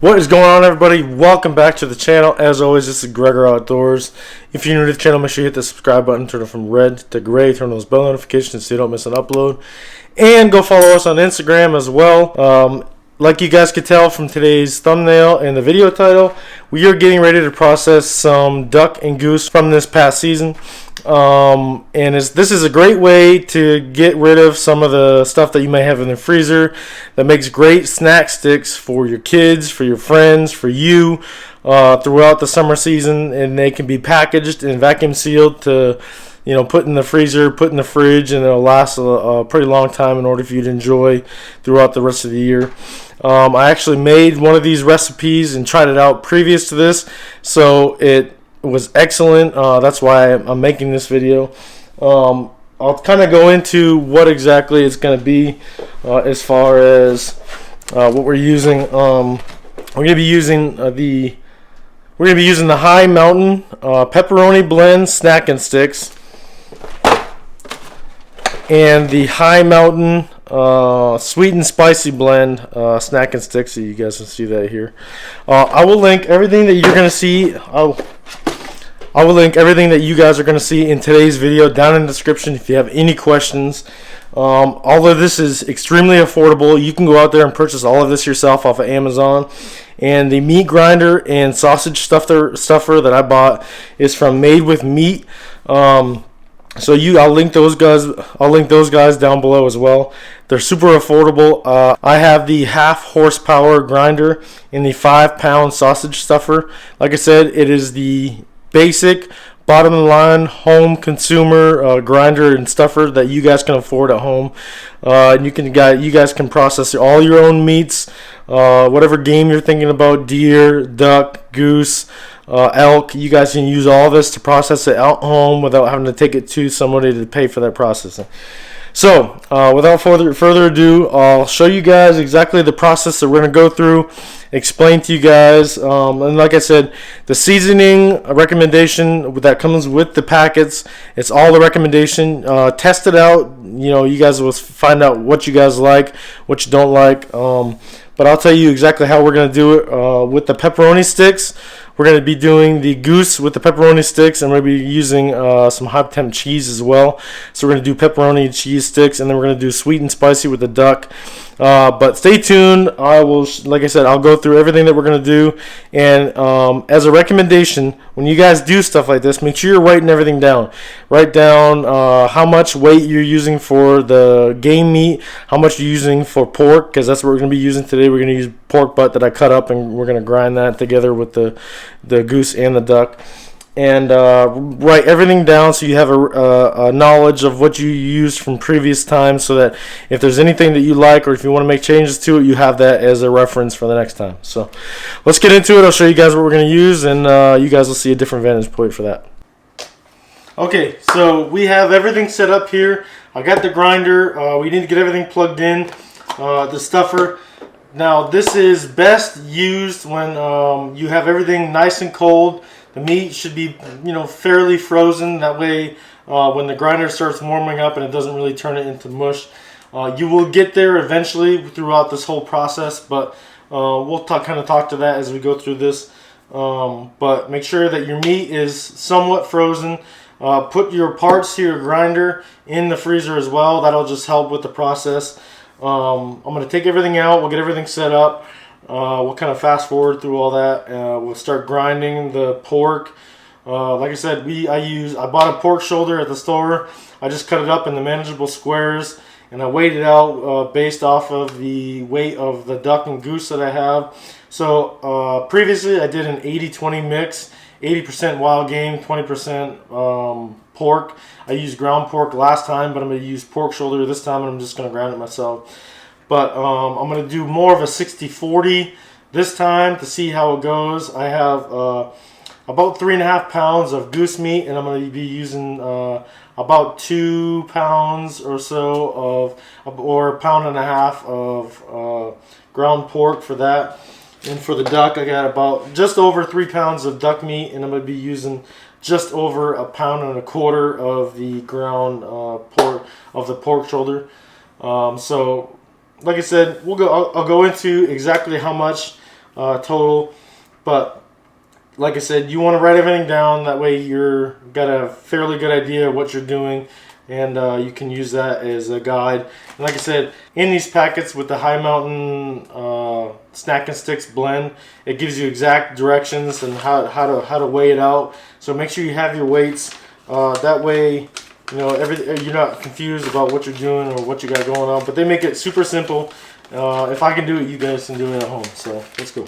What is going on, everybody? Welcome back to the channel. As always, this is Gregor Outdoors. If you're new to the channel, make sure you hit the subscribe button, turn it from red to gray, turn those bell notifications so you don't miss an upload, and go follow us on Instagram as well. Like you guys could tell from today's thumbnail and the video title, we are getting ready to process some duck and goose from this past season. This is a great way to get rid of some of the stuff that you may have in the freezer that makes great snack sticks for your kids, for your friends, for you throughout the summer season, and they can be packaged and vacuum sealed to put in the freezer, put in the fridge, and it'll last a pretty long time in order for you to enjoy throughout the rest of the year. I actually made one of these recipes and tried it out previous to this, so it was excellent. That's why I'm making this video. I'll kind of go into what exactly it's going to be as far as what we're using. We're going to be using the High Mountain pepperoni blend snack and sticks, and the High Mountain sweet and spicy blend snack and sticks. So you guys can see that here. I will link everything that you're going to see. I will link everything that you guys are going to see in today's video down in the description if you have any questions. All of this is extremely affordable. You can go out there and purchase all of this yourself off of Amazon. And the meat grinder and sausage stuffer that I bought is from Made with Meat. I'll link those guys down below as well. They're super affordable. I have the half horsepower grinder in the 5-pound sausage stuffer. Like I said, it is the basic bottom of the line home consumer grinder and stuffer that you guys can afford at home. And you guys can process all your own meats, whatever game you're thinking about, deer, duck, goose, elk. You guys can use all this to process it at home without having to take it to somebody to pay for that processing. So without further ado, I'll show you guys exactly the process that we're going to go through, explain to you guys, and like I said, the seasoning recommendation that comes with the packets, it's all the recommendation. Test it out. You guys will find out what you guys like, what you don't like. But I'll tell you exactly how we're going to do it with the pepperoni sticks. We're going to be doing the goose with the pepperoni sticks, and we're going to be using some hot temp cheese as well. So we're going to do pepperoni cheese sticks, and then we're going to do sweet and spicy with the duck. But stay tuned. Like I said, I'll go through everything that we're going to do. And as a recommendation, when you guys do stuff like this, make sure you're writing everything down. Write down how much weight you're using for the game meat, how much you're using for pork, because that's what we're going to be using today. We're going to use pork butt that I cut up, and we're going to grind that together with the goose and the duck. And write everything down so you have a knowledge of what you used from previous times, so that if there's anything that you like or if you want to make changes to it, you have that as a reference for the next time. So let's get into it. I'll show you guys what we're going to use, and you guys will see a different vantage point for that. Okay, so we have everything set up here. I got the grinder. We need to get everything plugged in. The stuffer. Now this is best used when you have everything nice and cold. The meat should be, fairly frozen. That way, when the grinder starts warming up and it doesn't really turn it into mush. You will get there eventually throughout this whole process, but we'll kind of talk to that as we go through this. But make sure that your meat is somewhat frozen. Put your parts to your grinder in the freezer as well. That'll just help with the process. I'm going to take everything out. We'll get everything set up. We'll kind of fast forward through all that. We'll start grinding the pork. Like I said, I bought a pork shoulder at the store. I just cut it up in the manageable squares, and I weighed it out based off of the weight of the duck and goose that I have. So previously I did an 80-20 mix, 80% wild game, 20% pork. I used ground pork last time, but I'm going to use pork shoulder this time, and I'm just going to grind it myself. But I'm going to do more of a 60-40 this time to see how it goes. I have about 3.5 pounds of goose meat, and I'm going to be using about 2 pounds or so or 1.5 pounds of ground pork for that. And for the duck, I got about just over 3 pounds of duck meat, and I'm going to be using just over 1.25 pounds of the ground pork, of the pork shoulder. So like I said, I'll go into exactly how much total. But like I said, you want to write everything down. That way you're got a fairly good idea of what you're doing, and you can use that as a guide. And like I said, in these packets with the High Mountain Snack and Sticks blend, it gives you exact directions and how to weigh it out. So make sure you have your weights. That way, you know, you're not confused about what you're doing or what you got going on. But they make it super simple. If I can do it, you guys can do it at home. So let's go.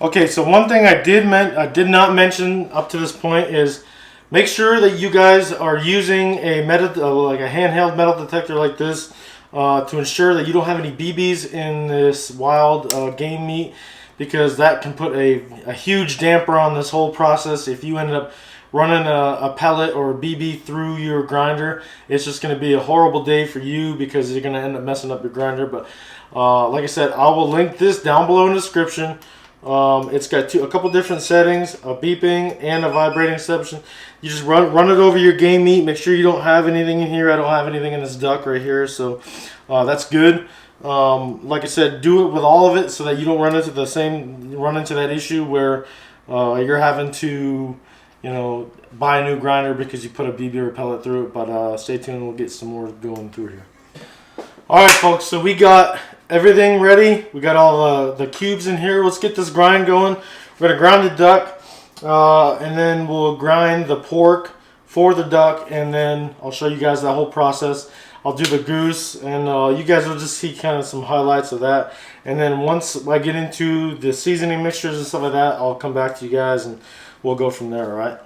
Okay, so one thing I did not mention up to this point is make sure that you guys are using a like a handheld metal detector like this to ensure that you don't have any BBs in this wild game meat, because that can put a huge damper on this whole process. If you ended up running a pellet or a BB through your grinder, it's just going to be a horrible day for you because you're going to end up messing up your grinder. But like I said, I will link this down below in the description. It's got a couple different settings, a beeping and a vibrating section. You just run it over your game meat. Make sure you don't have anything in here. I don't have anything in this duck right here, so that's good. Like I said, do it with all of it so that you don't run into that issue where you're having to, you know, buy a new grinder because you put a BB or a pellet through it. But stay tuned, we'll get some more going through here. Alright folks, so we got everything ready. We got all the cubes in here. Let's get this grind going. We're going to grind the duck, and then we'll grind the pork for the duck, and then I'll show you guys that whole process. I'll do the goose, and you guys will just see kind of some highlights of that. And then once I get into the seasoning mixtures and stuff like that, I'll come back to you guys and we'll go from there, alright?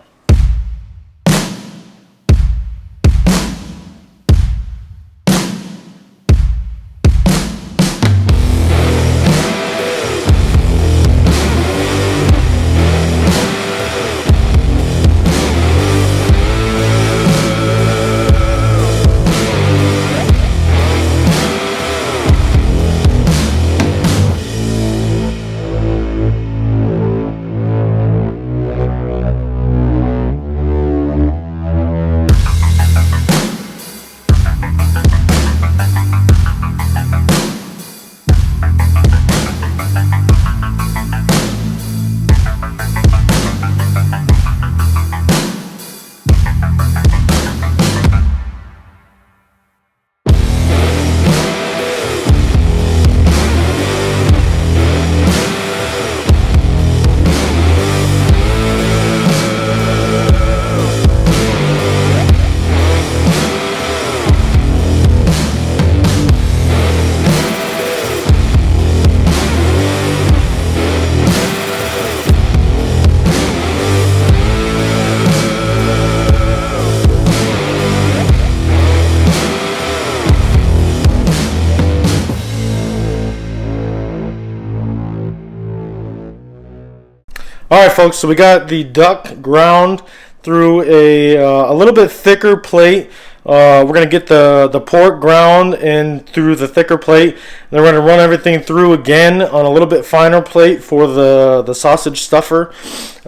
Alright folks, so we got the duck ground through a little bit thicker plate. We're going to get the pork ground and through the thicker plate. Then we're going to run everything through again on a little bit finer plate for the sausage stuffer.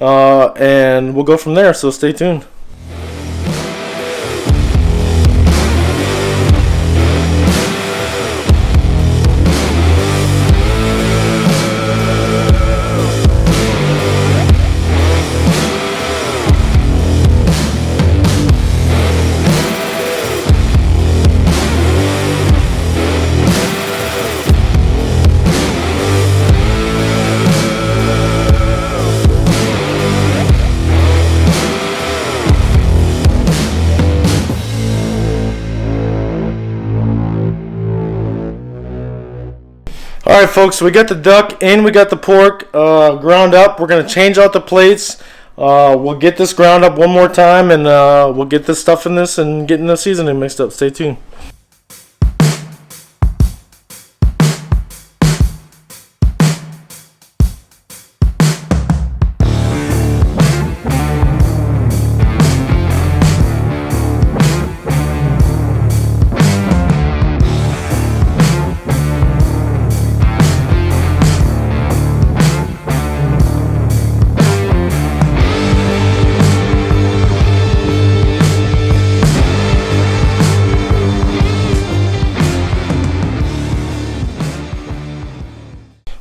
And we'll go from there, so stay tuned. Alright folks, so we got the duck and we got the pork ground up. We're going to change out the plates. We'll get this ground up one more time, and we'll get this stuff in this and getting the seasoning mixed up. Stay tuned.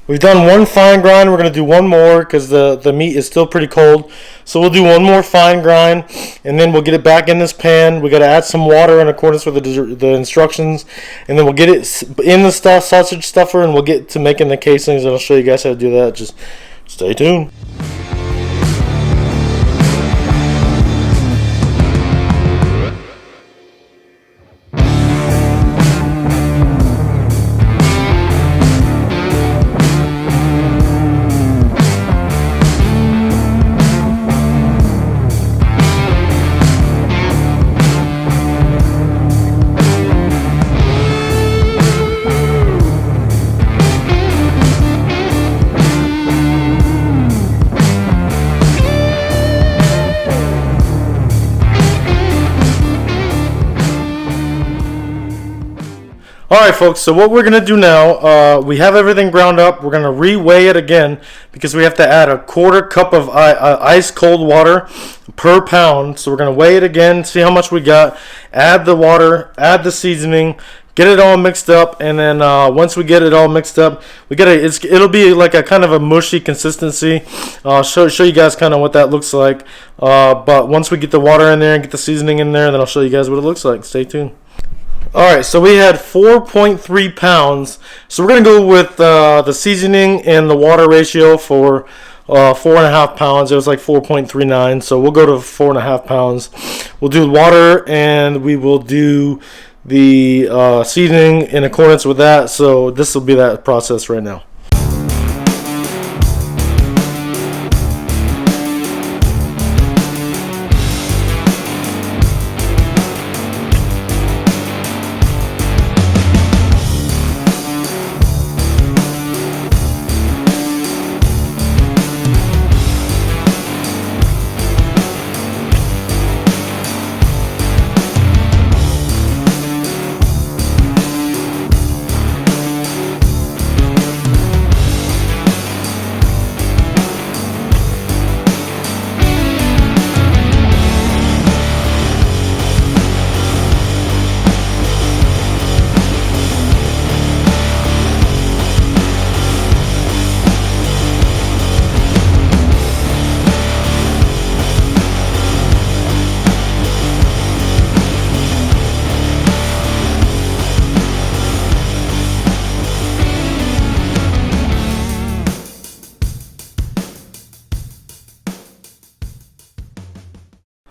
We've done one fine grind. We're going to do one more because the meat is still pretty cold. So we'll do one more fine grind, and then we'll get it back in this pan. We got to add some water in accordance with the instructions, and then we'll get it in the sausage stuffer, and we'll get to making the casings, and I'll show you guys how to do that. Just stay tuned. Alright folks, so what we're going to do now, we have everything ground up. We're going to re-weigh it again because we have to add a quarter cup of ice cold water per pound. So we're going to weigh it again, see how much we got, add the water, add the seasoning, get it all mixed up, and then once we get it all mixed up, it'll be like a kind of a mushy consistency. I'll show you guys kind of what that looks like. But once we get the water in there and get the seasoning in there, then I'll show you guys what it looks like. Stay tuned. Alright, so we had 4.3 pounds. So we're going to go with the seasoning and the water ratio for 4.5 pounds. It was like 4.39, so we'll go to 4.5 pounds. We'll do water, and we will do the seasoning in accordance with that. So this will be that process right now.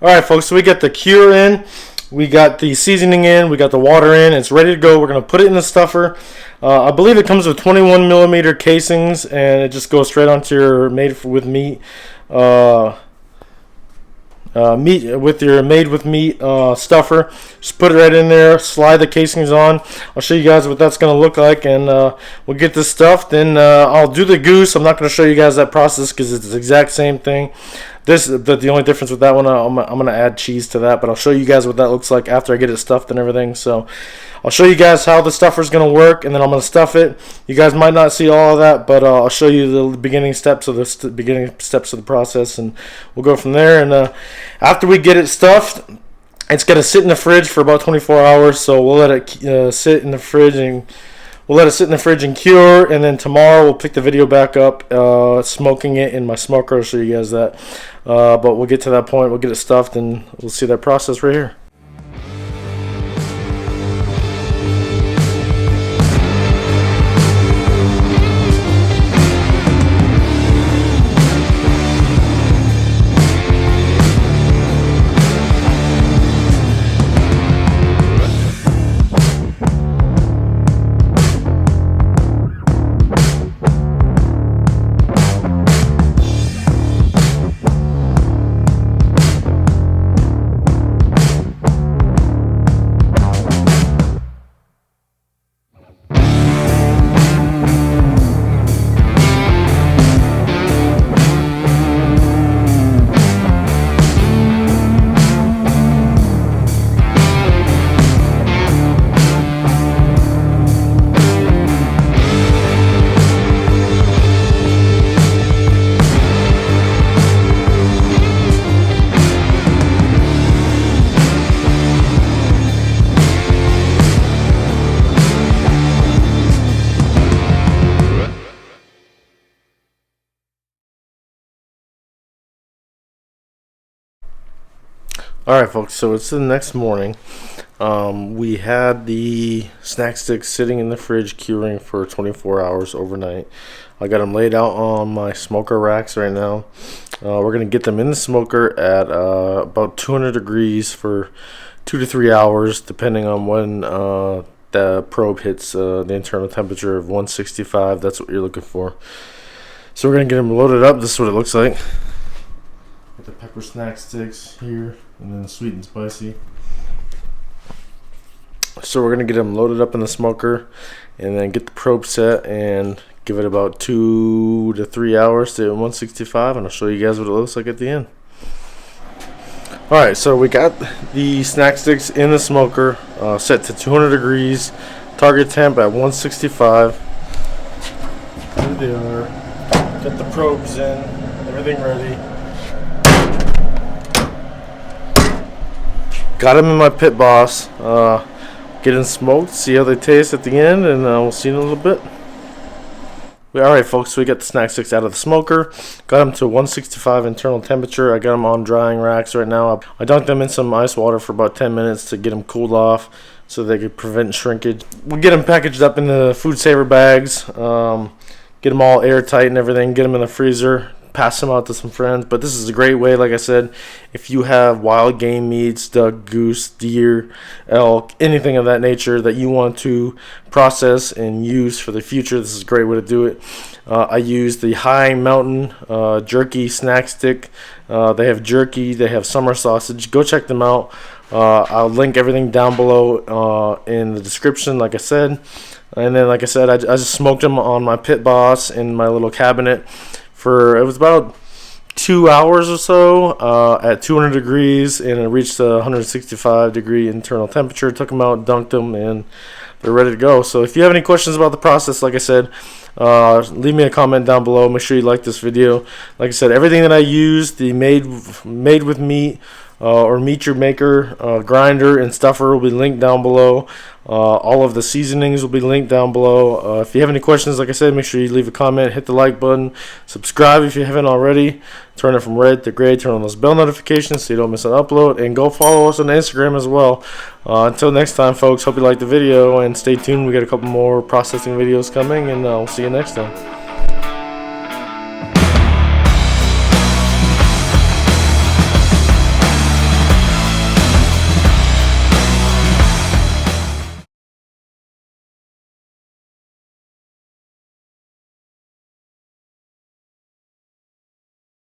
Alright folks, so we got the cure in, we got the seasoning in, we got the water in, it's ready to go. We're going to put it in the stuffer. I believe it comes with 21 millimeter casings, and it just goes straight onto your made with meat with your made with meat stuffer. Just put it right in there, slide the casings on. I'll show you guys what that's going to look like, and we'll get this stuffed. Then I'll do the goose. I'm not going to show you guys that process because it's the exact same thing. The only difference with that one, I'm going to add cheese to that, but I'll show you guys what that looks like after I get it stuffed and everything. So I'll show you guys how the stuffer is going to work, and then I'm going to stuff it. You guys might not see all of that, but I'll show you the beginning steps of the process, and we'll go from there. And after we get it stuffed, it's going to sit in the fridge for about 24 hours. So we'll let it sit in the fridge and cure, and then tomorrow we'll pick the video back up, smoking it in my smoker. I'll show you guys that. But we'll get to that point, we'll get it stuffed, and we'll see that process right here. Alright folks, so it's the next morning. We had the snack sticks sitting in the fridge curing for 24 hours overnight. I got them laid out on my smoker racks right now. We're going to get them in the smoker at about 200 degrees for 2 to 3 hours, depending on when the probe hits the internal temperature of 165. That's what you're looking for. So we're going to get them loaded up. This is what it looks like. Got the pepper snack sticks here, and then the sweet and spicy. So we're going to get them loaded up in the smoker and then get the probe set and give it about 2 to 3 hours to 165, and I'll show you guys what it looks like at the end. Alright, so we got the snack sticks in the smoker set to 200 degrees, target temp at 165. Here they are. Got the probes in, everything ready. Got them in my pit boss. Get them smoked, see how they taste at the end, and we'll see in a little bit. Alright folks, so we got the snack sticks out of the smoker, got them to 165 internal temperature. I got them on drying racks right now. I dunked them in some ice water for about 10 minutes to get them cooled off so they could prevent shrinkage. We'll get them packaged up in the food saver bags, get them all airtight and everything, get them in the freezer, pass them out to some friends. But this is a great way, like I said, if you have wild game meats, duck, goose, deer, elk, anything of that nature that you want to process and use for the future, this is a great way to do it. I use the High Mountain jerky snack stick. They have jerky, they have summer sausage. Go check them out. I'll link everything down below in the description, like I said. And then, like I said, I just smoked them on my pit boss in my little cabinet. It was about 2 hours or so at 200 degrees, and it reached a 165 degree internal temperature. Took them out, dunked them, and they're ready to go. So if you have any questions about the process, like I said, leave me a comment down below. Make sure you like this video. Like I said, everything that I use, the made with meat or meat your maker grinder and stuffer will be linked down below. All of the seasonings will be linked down below. If you have any questions, like I said, make sure you leave a comment, hit the like button, subscribe if you haven't already, turn it from red to gray, turn on those bell notifications so you don't miss an upload, and go follow us on Instagram as well. Until next time folks, hope you liked the video and stay tuned. We got a couple more processing videos coming, and we'll see you next time.